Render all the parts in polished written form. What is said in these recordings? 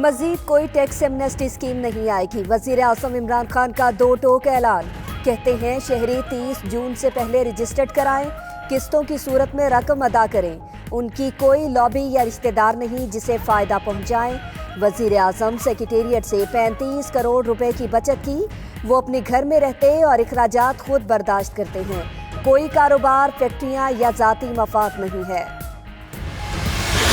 مزید کوئی tax Amnesty scheme نہیں آئے گی۔ وزیر اعظم عمران خان کا دو ٹوک اعلان، کہتے ہیں شہری 30 جون سے پہلے رجسٹرڈ کرائیں، قسطوں کی صورت میں رقم ادا کریں، ان کی کوئی لابی یا رشتہ دار نہیں جسے فائدہ پہنچائیں۔ وزیر اعظم سیکریٹریٹ سے 35 کروڑ روپے کی بچت کی، وہ اپنے گھر میں رہتے اور اخراجات خود برداشت کرتے ہیں، کوئی کاروبار، فیکٹریاں یا ذاتی مفاد نہیں ہے۔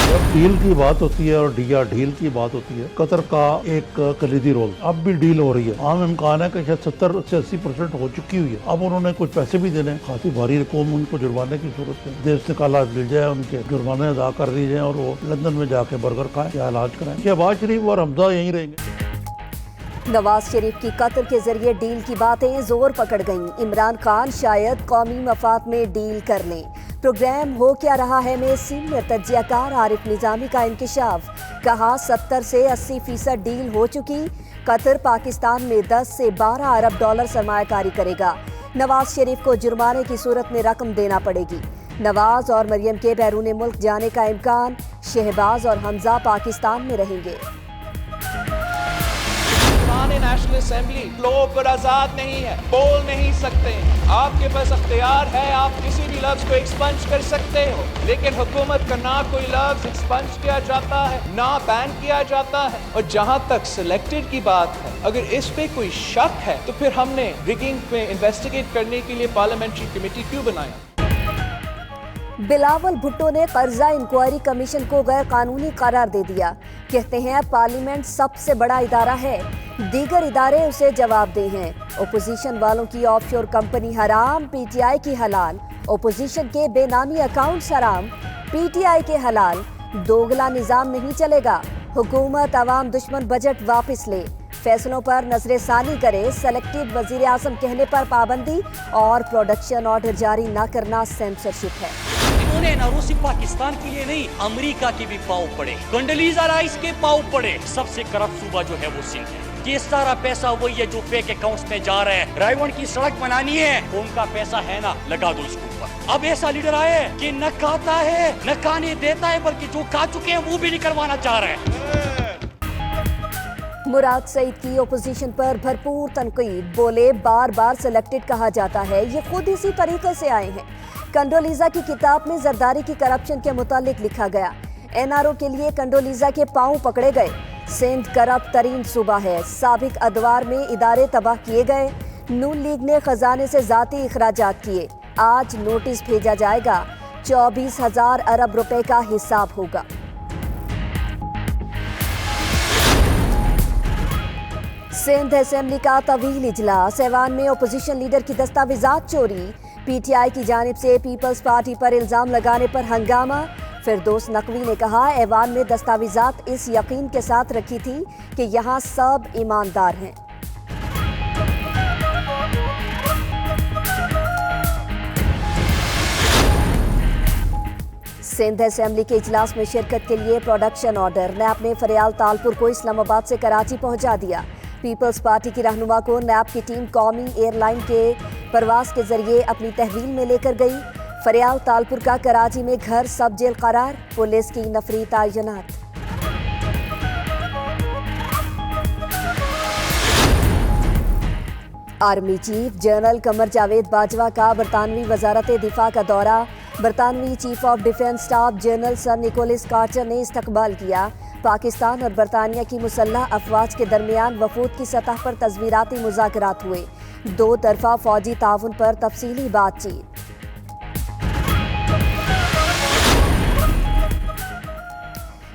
جب ڈیل کی بات ہوتی ہے اور ڈیل کی بات ہوتی ہے، قطر کا ایک کلیدی رول، اب بھی ڈیل ہو رہی ہے، عام امکان ہے کہ شاید 70 سے 80% ہو چکی ہوئی ہے۔ اب انہوں نے کچھ پیسے بھی دینے، خاصی بھاری رقم ان کو جرمانے کی صورت میں دیش نکالا مل جائے، ان کے جرمانے ادا کر دی جائیں اور وہ لندن میں جا کے برگر کھائیں یا علاج کرائیں۔ شہباز شریف اور حمزہ یہیں رہیں گے۔ نواز شریف کی قتل کے ذریعے ڈیل کی باتیں زور پکڑ گئیں، عمران خان شاید قومی مفاد میں ڈیل کر لیں۔ پروگرام ہو کیا رہا ہے میں سینئر تجزیہ کار عارف نظامی کا انکشاف، کہا 70 سے 80% ڈیل ہو چکی، قطر پاکستان میں 10 سے 12 ارب ڈالر سرمایہ کاری کرے گا، نواز شریف کو جرمانے کی صورت میں رقم دینا پڑے گی، نواز اور مریم کے بیرون ملک جانے کا امکان، شہباز اور حمزہ پاکستان میں رہیں گے۔ نیشنل اسمبلی فلو پر آزاد نہیں ہے، بول نہیں سکتے، آپ کے پاس اختیار ہے، آپ کسی بھی لفظ کو ایکسپنج کر سکتے ہو، لیکن حکومت کا نہ کوئی لفظ ایکسپنج کیا جاتا ہے نہ بین کیا جاتا ہے۔ اور جہاں تک سلیکٹڈ کی بات ہے، اگر اس پہ کوئی شک ہے تو پھر ہم نے رگنگ پہ انویسٹیگیٹ کرنے کے لیے پارلیمنٹری کمیٹی کیوں بنایا؟ بلاول بھٹو نے قرضہ انکوائری کمیشن کو غیر قانونی قرار دے دیا، کہتے ہیں پارلیمنٹ سب سے بڑا ادارہ ہے، دیگر ادارے اسے جواب دہ ہیں، اپوزیشن والوں کی آف شور کمپنی حرام، پی ٹی آئی کی حلال، اپوزیشن کے بے نامی اکاؤنٹس حرام، پی ٹی آئی کے حلال، دوگلا نظام نہیں چلے گا، حکومت عوام دشمن بجٹ واپس لے، فیصلوں پر نظر ثانی کرے، سلیکٹڈ وزیر اعظم کہنے پر پابندی اور پروڈکشن آرڈر جاری نہ کرنا سینسرشپ ہے۔ انہوں نے نہ صرف پاکستان کے لیے نہیں، امریکہ کی بھی پاؤ پڑے، کنڈلیزا رائس کے پاؤ پڑے۔ سب سے کرپٹ صوبہ جو ہے وہ سندھ ہے، یہ سارا پیسہ وہی ہے جو فیک اکاؤنٹس میں جا رہا ہے۔ رائے کی سڑک بنانی ہے، ان کا پیسہ ہے نا، لگا دو اس کے اوپر۔ اب ایسا لیڈر آئے کہ نہ کھاتا ہے نہ کھانے دیتا ہے، بلکہ جو کھا چکے ہیں وہ بھی نہیں کروانا چاہ رہے ہیں۔ مراد سعید کی اپوزیشن پر بھرپور تنقید، بولے بار بار سلیکٹڈ کہا جاتا ہے، یہ خود اسی طریقے سے آئے ہیں۔ کنڈولیزا کی کتاب میں زرداری کی کرپشن کے متعلق لکھا گیا، این آر او کے لیے کنڈولیزا کے پاؤں پکڑے گئے۔ سندھ کرپٹ ترین صوبہ ہے، سابق ادوار میں ادارے تباہ کیے گئے، نون لیگ نے خزانے سے ذاتی اخراجات کیے، آج نوٹس بھیجا جائے گا، 24,000 ارب روپے کا حساب ہوگا۔ سندھ اسمبلی کا طویل اجلاس، ایوان میں اپوزیشن لیڈر کی دستاویزات چوری، پی ٹی آئی کی جانب سے پیپلز پارٹی پر الزام لگانے پر ہنگامہ، فردوس نقوی نے کہا ایوان میں دستاویزات اس یقین کے ساتھ رکھی تھی کہ یہاں سب ایماندار ہیں۔ سندھ اسمبلی کے اجلاس میں شرکت کے لیے پروڈکشن آرڈر، نیب نے فریال تالپور کو اسلام آباد سے کراچی پہنچا دیا۔ پیپلز پارٹی کی رہنما کو نیب کی ٹیم قومی ایئر لائن کے پرواز کے ذریعے اپنی تحویل میں لے کر گئی۔ فریال تالپور کا کراچی میں گھر سب جیل قرار، پولیس کی نفری تعینات۔ Army chief general Qamar Javed Bajwa کا برطانوی وزارت دفاع کا دورہ، برطانوی chief of defence staff general sir Nicholas Carter نے استقبال کیا۔ پاکستان اور برطانیہ کی مسلح افواج کے درمیان وفود کی سطح پر تصویراتی مذاکرات ہوئے، دو طرفہ فوجی تعاون پر تفصیلی بات چیت۔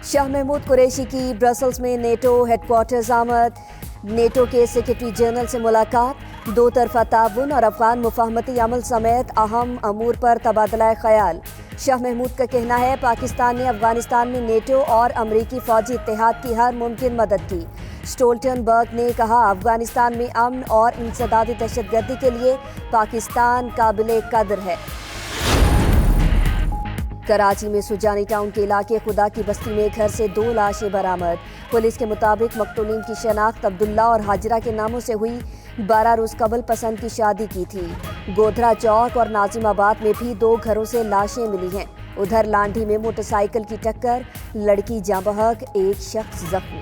شاہ محمود قریشی کی برسلز میں نیٹو ہیڈ کوارٹرز آمد، نیٹو کے سیکرٹری جنرل سے ملاقات، دو طرفہ تعاون اور افغان مفاہمتی عمل سمیت اہم امور پر تبادلہ خیال۔ شاہ محمود کا کہنا ہے پاکستان نے افغانستان میں نیٹو اور امریکی فوجی اتحاد کی ہر ممکن مدد کی۔ سٹولٹن برگ نے کہا افغانستان میں امن اور انسدادی دہشت گردی کے لیے پاکستان قابل قدر ہے۔ کراچی میں سجانی ٹاؤن کے علاقے خدا کی بستی میں گھر سے 2 لاشیں برآمد، پولیس کے مطابق مقتولین کی شناخت عبداللہ اور حاجرہ کے ناموں سے ہوئی، 12 روز قبل پسند کی شادی کی تھی۔ گودھرا چوک اور ناظم آباد میں بھی 2 گھروں سے لاشیں ملی ہیں۔ ادھر لانڈھی میں موٹر سائیکل کی ٹکر، لڑکی جاں بحق، 1 شخص زخمی۔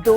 2